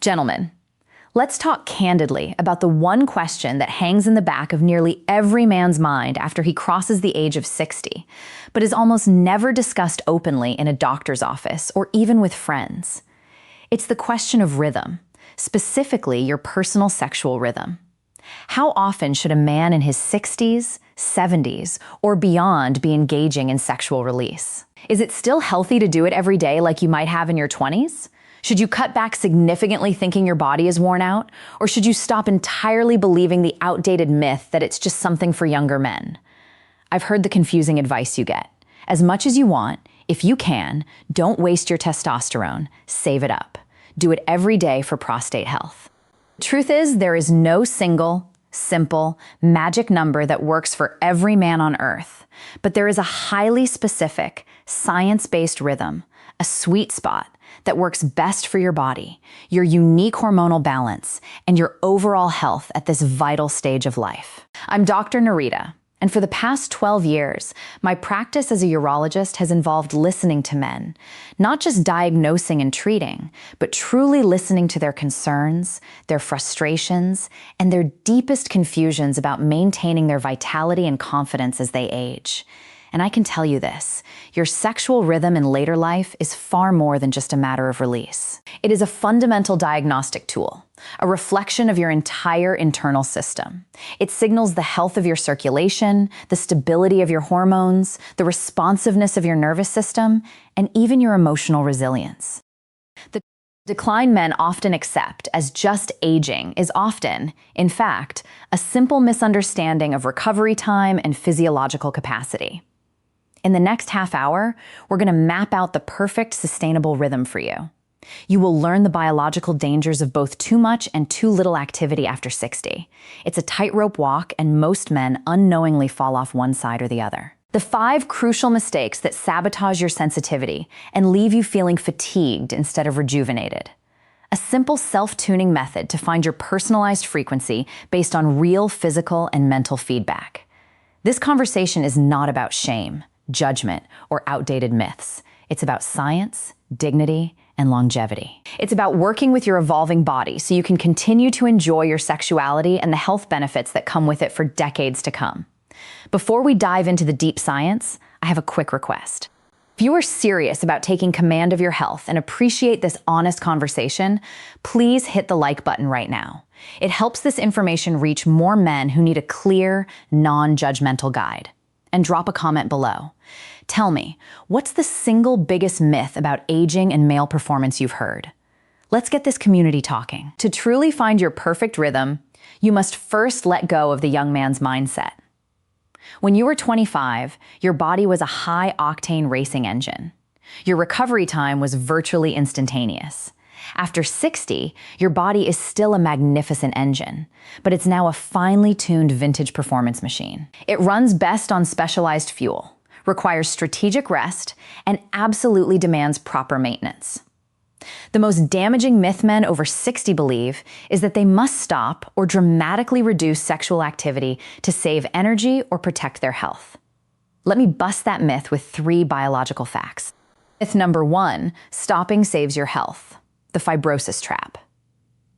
Gentlemen, let's talk candidly about the one question that hangs in the back of nearly every man's mind after he crosses the age of 60, but is almost never discussed openly in a doctor's office or even with friends. It's the question of rhythm, specifically your personal sexual rhythm. How often should a man in his 60s, 70s, or beyond be engaging in sexual release? Is it still healthy to do it every day like you might have in your 20s? Should you cut back significantly thinking your body is worn out? Or should you stop entirely believing the outdated myth that it's just something for younger men? I've heard the confusing advice you get. As much as you want, if you can, don't waste your testosterone, save it up. Do it every day for prostate health. The truth is, there is no single, simple, magic number that works for every man on Earth. But there is a highly specific, science-based rhythm, a sweet spot, that works best for your body, your unique hormonal balance, and your overall health at this vital stage of life. I'm Dr. Nerita, and for the past 12 years, my practice as a urologist has involved listening to men, not just diagnosing and treating, but truly listening to their concerns, their frustrations, and their deepest confusions about maintaining their vitality and confidence as they age. And I can tell you this, your sexual rhythm in later life is far more than just a matter of release. It is a fundamental diagnostic tool, a reflection of your entire internal system. It signals the health of your circulation, the stability of your hormones, the responsiveness of your nervous system, and even your emotional resilience. The decline men often accept as just aging is often, in fact, a simple misunderstanding of recovery time and physiological capacity. In the next half hour, we're going to map out the perfect sustainable rhythm for you. You will learn the biological dangers of both too much and too little activity after 60. It's a tightrope walk, and most men unknowingly fall off one side or the other. The 5 crucial mistakes that sabotage your sensitivity and leave you feeling fatigued instead of rejuvenated. A simple self-tuning method to find your personalized frequency based on real physical and mental feedback. This conversation is not about shame, judgment, or outdated myths. It's about science, dignity, and longevity. It's about working with your evolving body so you can continue to enjoy your sexuality and the health benefits that come with it for decades to come. Before we dive into the deep science, I have a quick request. If you are serious about taking command of your health and appreciate this honest conversation, please hit the like button right now. It helps this information reach more men who need a clear, non-judgmental guide. And drop a comment below. Tell me, what's the single biggest myth about aging and male performance you've heard? Let's get this community talking. To truly find your perfect rhythm, you must first let go of the young man's mindset. When you were 25, your body was a high-octane racing engine. Your recovery time was virtually instantaneous. After 60, your body is still a magnificent engine, but it's now a finely tuned vintage performance machine. It runs best on specialized fuel, requires strategic rest, and absolutely demands proper maintenance. The most damaging myth men over 60 believe is that they must stop or dramatically reduce sexual activity to save energy or protect their health. Let me bust that myth with 3 biological facts. Myth number 1, stopping saves your health. The fibrosis trap.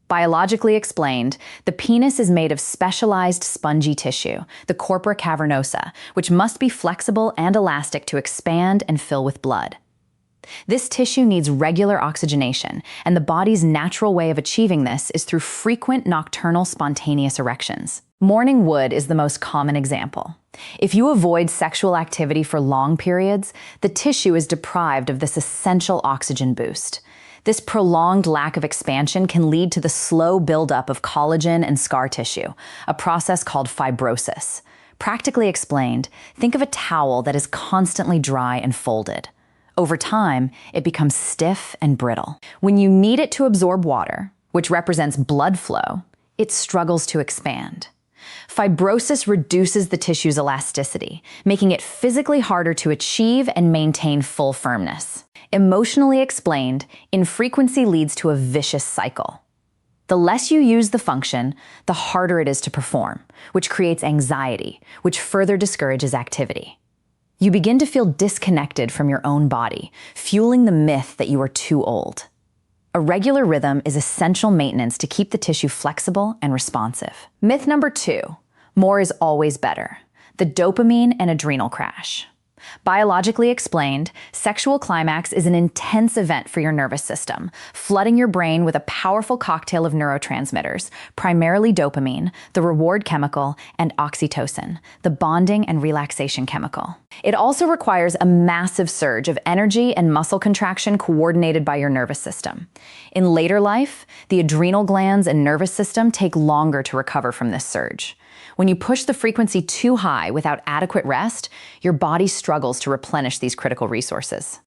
Biologically explained, the penis is made of specialized spongy tissue, the corpora cavernosa, which must be flexible and elastic to expand and fill with blood. This tissue needs regular oxygenation, and the body's natural way of achieving this is through frequent nocturnal spontaneous erections. Morning wood is the most common example. If you avoid sexual activity for long periods, the tissue is deprived of this essential oxygen boost. This prolonged lack of expansion can lead to the slow buildup of collagen and scar tissue, a process called fibrosis. Practically explained, think of a towel that is constantly dry and folded. Over time, it becomes stiff and brittle. When you need it to absorb water, which represents blood flow, it struggles to expand. Fibrosis reduces the tissue's elasticity, making it physically harder to achieve and maintain full firmness. Emotionally explained, infrequency leads to a vicious cycle. The less you use the function, the harder it is to perform, which creates anxiety, which further discourages activity. You begin to feel disconnected from your own body, fueling the myth that you are too old. A regular rhythm is essential maintenance to keep the tissue flexible and responsive. Myth number 2, more is always better. The dopamine and adrenal crash. Biologically explained, sexual climax is an intense event for your nervous system, flooding your brain with a powerful cocktail of neurotransmitters, primarily dopamine, the reward chemical, and oxytocin, the bonding and relaxation chemical. It also requires a massive surge of energy and muscle contraction coordinated by your nervous system. In later life, the adrenal glands and nervous system take longer to recover from this surge. When you push the frequency too high without adequate rest, your body struggles to replenish these critical resources.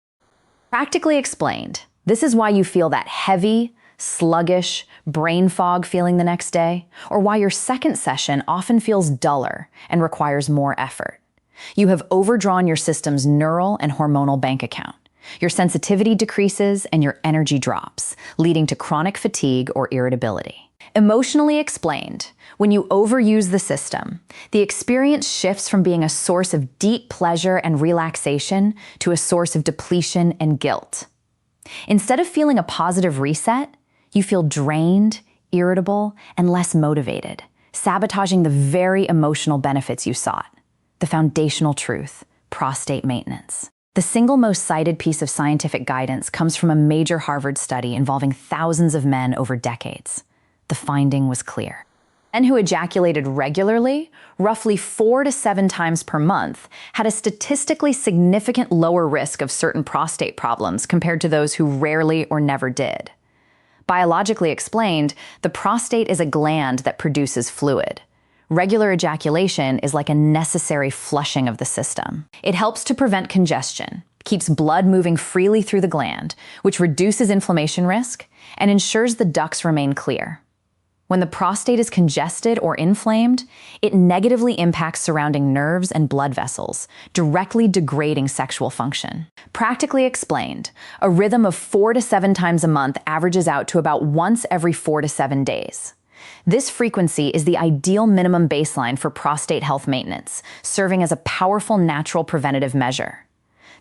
Practically explained, this is why you feel that heavy, sluggish, brain fog feeling the next day, or why your second session often feels duller and requires more effort. You have overdrawn your system's neural and hormonal bank account. Your sensitivity decreases and your energy drops, leading to chronic fatigue or irritability. Emotionally explained, when you overuse the system, the experience shifts from being a source of deep pleasure and relaxation to a source of depletion and guilt. Instead of feeling a positive reset, you feel drained, irritable, and less motivated, sabotaging the very emotional benefits you sought. The foundational truth: prostate maintenance. The single most cited piece of scientific guidance comes from a major Harvard study involving thousands of men over decades. The finding was clear. Men who ejaculated regularly, roughly 4 to 7 times per month, had a statistically significant lower risk of certain prostate problems compared to those who rarely or never did. Biologically explained, the prostate is a gland that produces fluid. Regular ejaculation is like a necessary flushing of the system. It helps to prevent congestion, keeps blood moving freely through the gland, which reduces inflammation risk, and ensures the ducts remain clear. When the prostate is congested or inflamed, it negatively impacts surrounding nerves and blood vessels, directly degrading sexual function. Practically explained, a rhythm of 4 to 7 times a month averages out to about once every 4 to 7 days. This frequency is the ideal minimum baseline for prostate health maintenance, serving as a powerful natural preventative measure.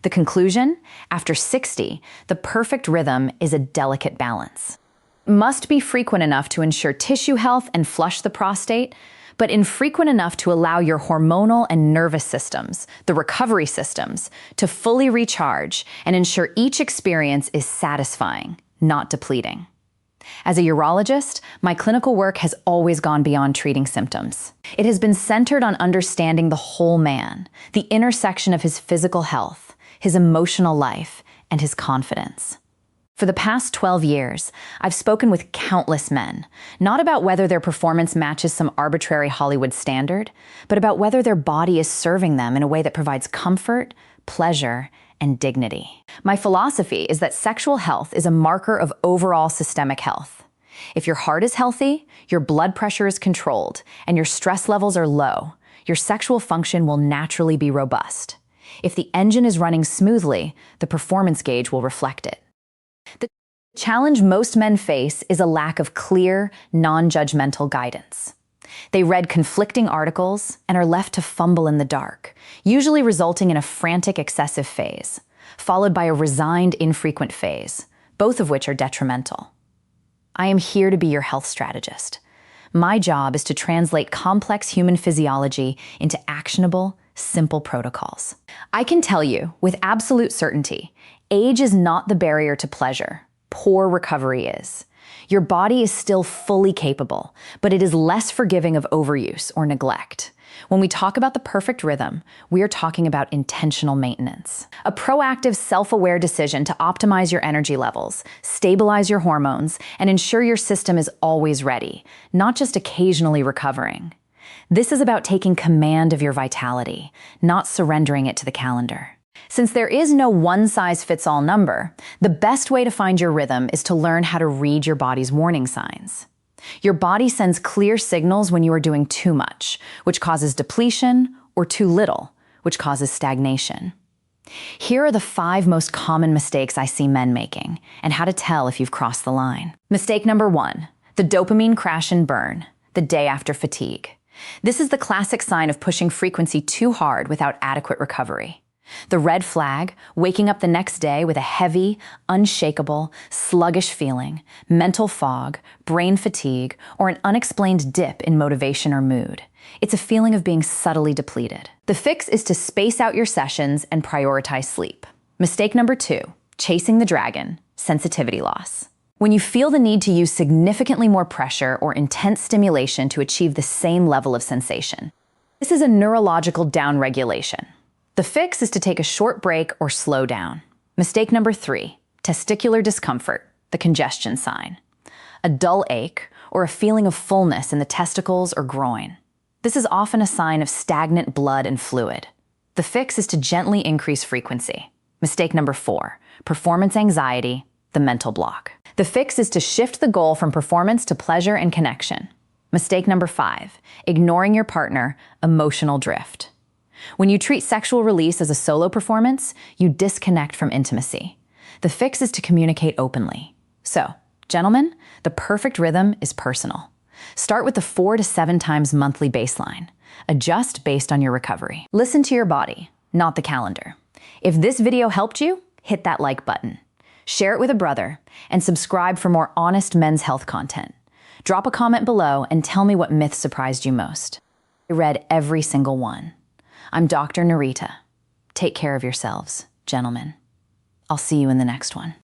The conclusion? After 60, the perfect rhythm is a delicate balance. Must be frequent enough to ensure tissue health and flush the prostate, but infrequent enough to allow your hormonal and nervous systems, the recovery systems, to fully recharge and ensure each experience is satisfying, not depleting. As a urologist, my clinical work has always gone beyond treating symptoms. It has been centered on understanding the whole man, the intersection of his physical health, his emotional life, and his confidence. For the past 12 years, I've spoken with countless men, not about whether their performance matches some arbitrary Hollywood standard, but about whether their body is serving them in a way that provides comfort, pleasure, and dignity. My philosophy is that sexual health is a marker of overall systemic health. If your heart is healthy, your blood pressure is controlled, and your stress levels are low, your sexual function will naturally be robust. If the engine is running smoothly, the performance gauge will reflect it. The challenge most men face is a lack of clear, non-judgmental guidance. They read conflicting articles and are left to fumble in the dark, usually resulting in a frantic excessive phase, followed by a resigned infrequent phase, both of which are detrimental. I am here to be your health strategist. My job is to translate complex human physiology into actionable, simple protocols. I can tell you, with absolute certainty, age is not the barrier to pleasure. Poor recovery is. Your body is still fully capable, but it is less forgiving of overuse or neglect. When we talk about the perfect rhythm, we are talking about intentional maintenance. A proactive, self-aware decision to optimize your energy levels, stabilize your hormones, and ensure your system is always ready, not just occasionally recovering. This is about taking command of your vitality, not surrendering it to the calendar. Since there is no one-size-fits-all number, the best way to find your rhythm is to learn how to read your body's warning signs. Your body sends clear signals when you are doing too much, which causes depletion, or too little, which causes stagnation. Here are the 5 most common mistakes I see men making, and how to tell if you've crossed the line. Mistake number 1, the dopamine crash and burn, the day after fatigue. This is the classic sign of pushing frequency too hard without adequate recovery. The red flag, waking up the next day with a heavy, unshakable, sluggish feeling, mental fog, brain fatigue, or an unexplained dip in motivation or mood. It's a feeling of being subtly depleted. The fix is to space out your sessions and prioritize sleep. Mistake number 2, chasing the dragon, sensitivity loss. When you feel the need to use significantly more pressure or intense stimulation to achieve the same level of sensation. This is a neurological downregulation. The fix is to take a short break or slow down. Mistake number 3, testicular discomfort, the congestion sign. A dull ache or a feeling of fullness in the testicles or groin. This is often a sign of stagnant blood and fluid. The fix is to gently increase frequency. Mistake number 4, performance anxiety, the mental block. The fix is to shift the goal from performance to pleasure and connection. Mistake number 5, ignoring your partner, emotional drift. When you treat sexual release as a solo performance, you disconnect from intimacy. The fix is to communicate openly. So, gentlemen, the perfect rhythm is personal. Start with the 4 to 7 times monthly baseline. Adjust based on your recovery. Listen to your body, not the calendar. If this video helped you, hit that like button. Share it with a brother, and subscribe for more honest men's health content. Drop a comment below and tell me what myth surprised you most. I read every single one. I'm Dr. Nerita. Take care of yourselves, gentlemen. I'll see you in the next one.